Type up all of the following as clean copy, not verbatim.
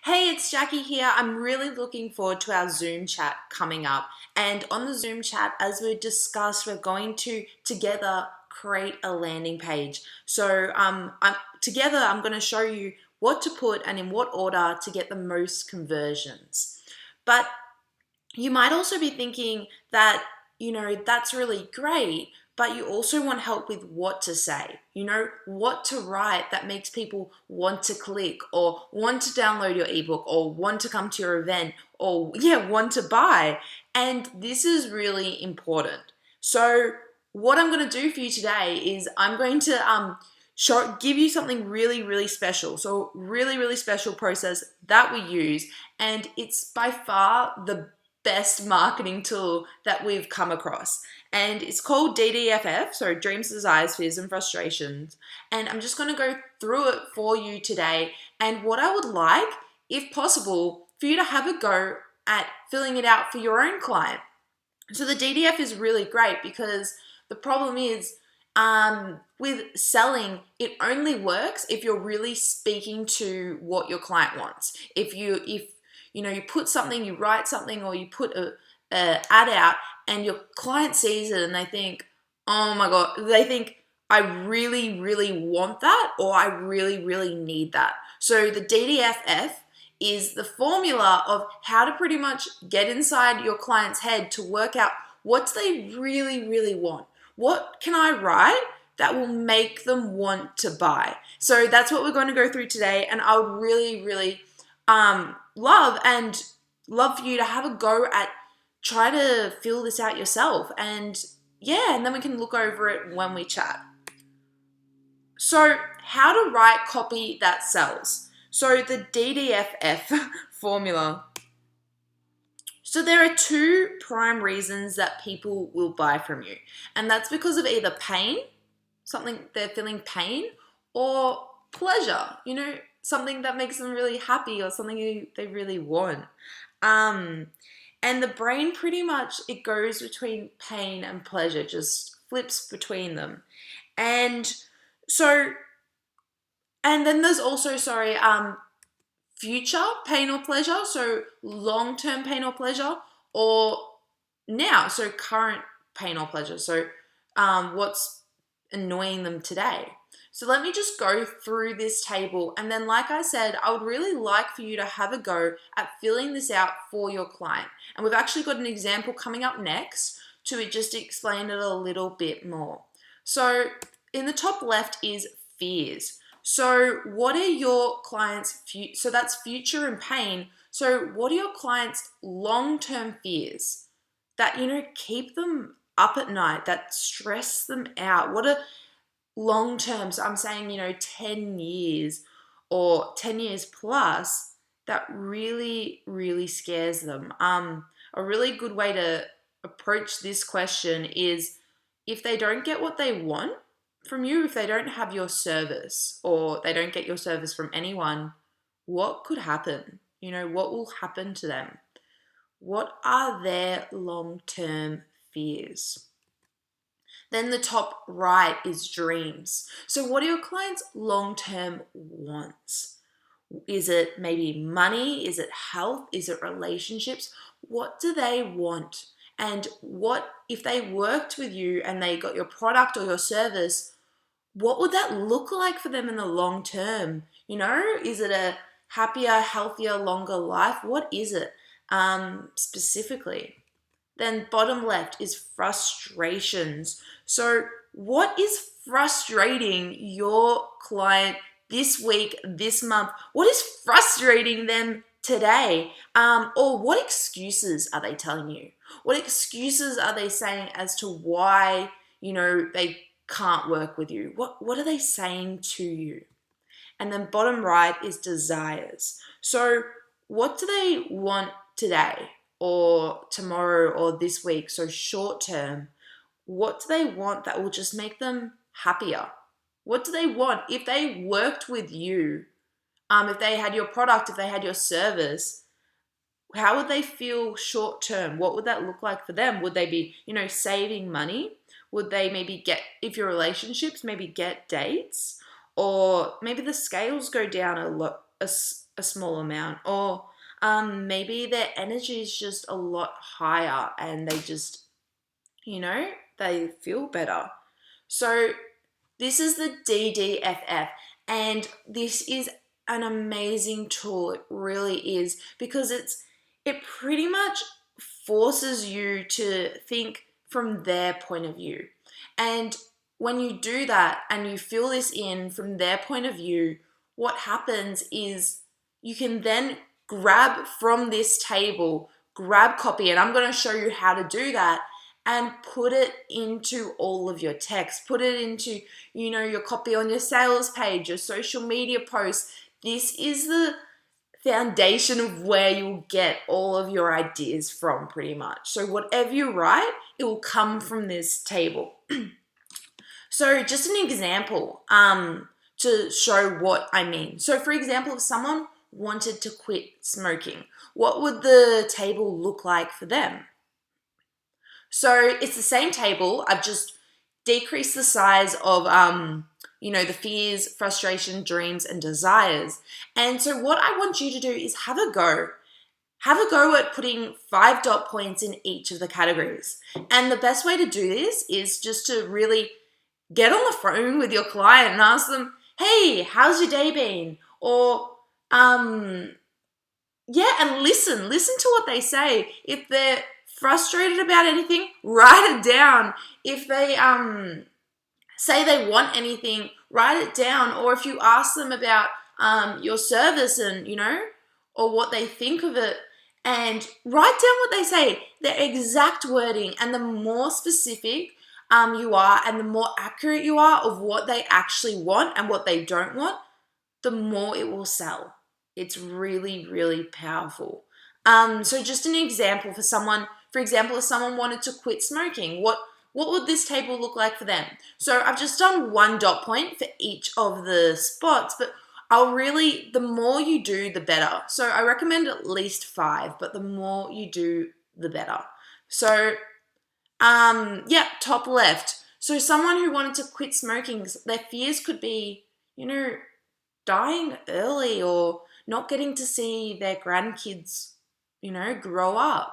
Hey, it's Jackie here. I'm really looking forward to our Zoom chat coming up. And on the Zoom chat, as we discussed, we're going to together create a landing page. Together, I'm going to show you what to put and in what order to get the most conversions. But you might also be thinking that, that's really great, but you also want help with what to say, what to write that makes people want to click or want to download your ebook or want to come to your event or, want to buy. And this is really important. So, what I'm going to do for you today is I'm going to give you something really, really special. So, really, really special process that we use, and it's by far the best marketing tool that we've come across. And it's called DDFF, so Dreams, Desires, Fears, and Frustrations. And I'm just going to go through it for you today. And what I would like, if possible, for you to have a go at filling it out for your own client. So the DDF is really great because the problem is with selling, it only works if you're really speaking to what your client wants. If you put something, you write something, or you put a ad out, and your client sees it and they think, oh my god, they think I really, really want that, or I really, really need that. So the DDFF is the formula of how to pretty much get inside your client's head to work out what they really, really want. What can I write that will make them want to buy? So that's what we're going to go through today, and I would really, really love for you to have a go at try to fill this out yourself, and then we can look over it when we chat. So how to write copy that sells. So the DDFF formula. So there are two prime reasons that people will buy from you, and that's because of either pain, something they're feeling pain, or pleasure, something that makes them really happy or something they really want. And the brain pretty much, it goes between pain and pleasure, just flips between them. And so, and then there's also, future pain or pleasure, so long-term pain or pleasure, or now, so current pain or pleasure, so what's annoying them today. So let me just go through this table, and then like I said, I would really like for you to have a go at filling this out for your client. And we've actually got an example coming up next to just explain it a little bit more. So in the top left is fears. So what are your clients' so that's future and pain. So what are your clients' long-term fears that keep them up at night, that stress them out? What are long-term? So I'm saying 10 years or 10 years plus that really, really scares them. A really good way to approach this question is if they don't get what they want from you, if they don't have your service or they don't get your service from anyone, what could happen? What will happen to them? What are their long-term fears? Then the top right is dreams. So what are your clients' long-term wants? Is it maybe money? Is it health? Is it relationships? What do they want? And what if they worked with you and they got your product or your service, what would that look like for them in the long term? Is it a happier, healthier, longer life? What is it specifically? Then bottom left is frustrations. So what is frustrating your client this week, this month? What is frustrating them today? Or what excuses are they telling you? What excuses are they saying as to why, they can't work with you? What are they saying to you? And then bottom right is desires. So what do they want today or tomorrow or this week? So short term, what do they want that will just make them happier? What do they want? If they worked with you, if they had your product, if they had your service, how would they feel short term? What would that look like for them? Would they be, saving money? Would they maybe get, if your relationships, maybe get dates? Or maybe the scales go down a small amount, or maybe their energy is just a lot higher and they just, you know, they feel better. So this is the DDFF, and this is an amazing tool. It really is, because it pretty much forces you to think from their point of view. And when you do that and you fill this in from their point of view, what happens is you can then grab from this table, grab copy, and I'm going to show you how to do that, and put it into all of your text. Put it into, your copy on your sales page, your social media posts. This is the foundation of where you'll get all of your ideas from, pretty much. So whatever you write, it will come from this table. So just an example to show what I mean. So for example, if someone wanted to quit smoking, what would the table look like for them? So it's the same table. I've just decreased the size of, the fears, frustration, dreams, and desires. And so what I want you to do is have a go. Have a go at putting 5 dot points in each of the categories. And the best way to do this is just to really get on the phone with your client and ask them, hey, how's your day been? Or, and listen to what they say. If they're frustrated about anything, write it down. If they say they want anything, write it down. Or if you ask them about your service and, or what they think of it, and write down what they say, their exact wording. And the more specific you are and the more accurate you are of what they actually want and what they don't want, the more it will sell. It's really, really powerful. So just an example for someone, if someone wanted to quit smoking, what would this table look like for them? So I've just done 1 dot point for each of the spots, but the more you do, the better. So I recommend at least 5, but the more you do, the better. So, top left. So someone who wanted to quit smoking, their fears could be, dying early or not getting to see their grandkids, grow up.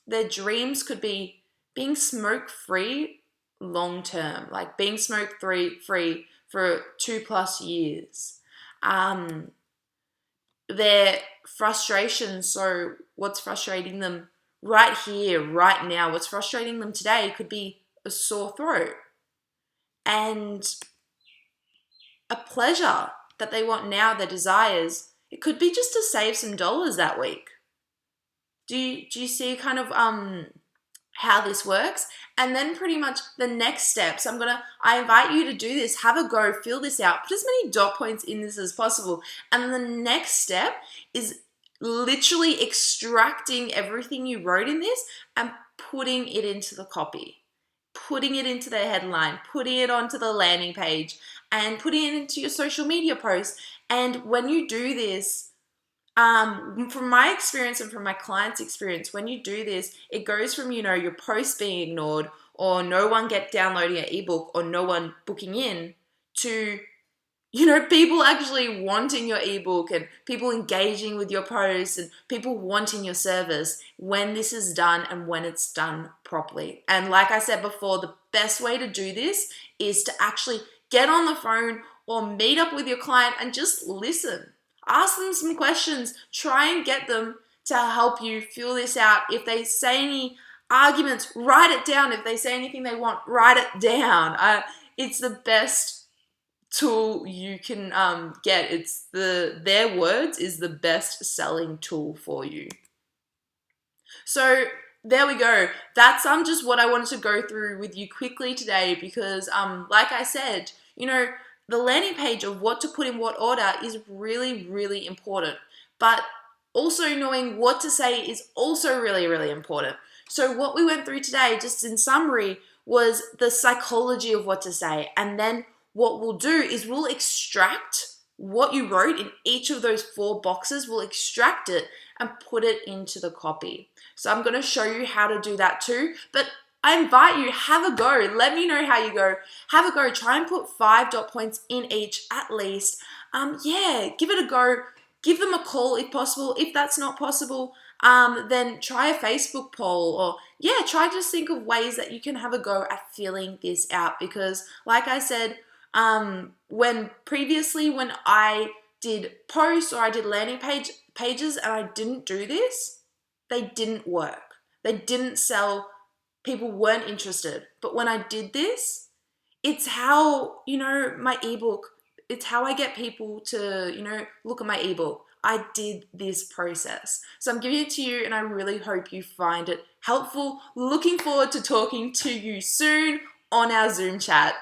Their dreams could be being smoke-free long term, like being smoke-free for 2+ years. Their frustrations, so what's frustrating them right here, right now, what's frustrating them today could be a sore throat. And a pleasure that they want now, their desires, it could be just to save some dollars that week. Do you see kind of how this works? And then pretty much the next steps, I invite you to do this, have a go, fill this out, put as many dot points in this as possible. And the next step is literally extracting everything you wrote in this and putting it into the copy, putting it into the headline, putting it onto the landing page, and putting it into your social media posts. And when you do this, from my experience and from my clients' experience, when you do this, it goes from, your posts being ignored or no one downloading an ebook or no one booking in to, people actually wanting your ebook and people engaging with your posts and people wanting your service when this is done and when it's done properly. And like I said before, the best way to do this is to actually get on the phone or meet up with your client and just listen. Ask them some questions. Try and get them to help you fill this out. If they say any arguments, write it down. If they say anything they want, write it down. It's the best tool you can get. Their words is the best selling tool for you. So there we go. That's just what I wanted to go through with you quickly today, because like I said, the landing page of what to put in what order is really, really important. But also knowing what to say is also really, really important. So what we went through today, just in summary, was the psychology of what to say. And then what we'll do is we'll extract what you wrote in each of those 4 boxes. We'll extract it and put it into the copy. So I'm going to show you how to do that too. But I invite you, have a go. Let me know how you go. Have a go. Try and put 5 dot points in each at least. yeah, give it a go. Give them a call if possible. If that's not possible, then try a Facebook poll, or yeah, try to just think of ways that you can have a go at filling this out. Because, like I said, when I did posts or I did pages and I didn't do this, they didn't work. They didn't sell. People weren't interested. But when I did this, it's how, my ebook, it's how I get people to, look at my ebook. I did this process. So I'm giving it to you and I really hope you find it helpful. Looking forward to talking to you soon on our Zoom chat.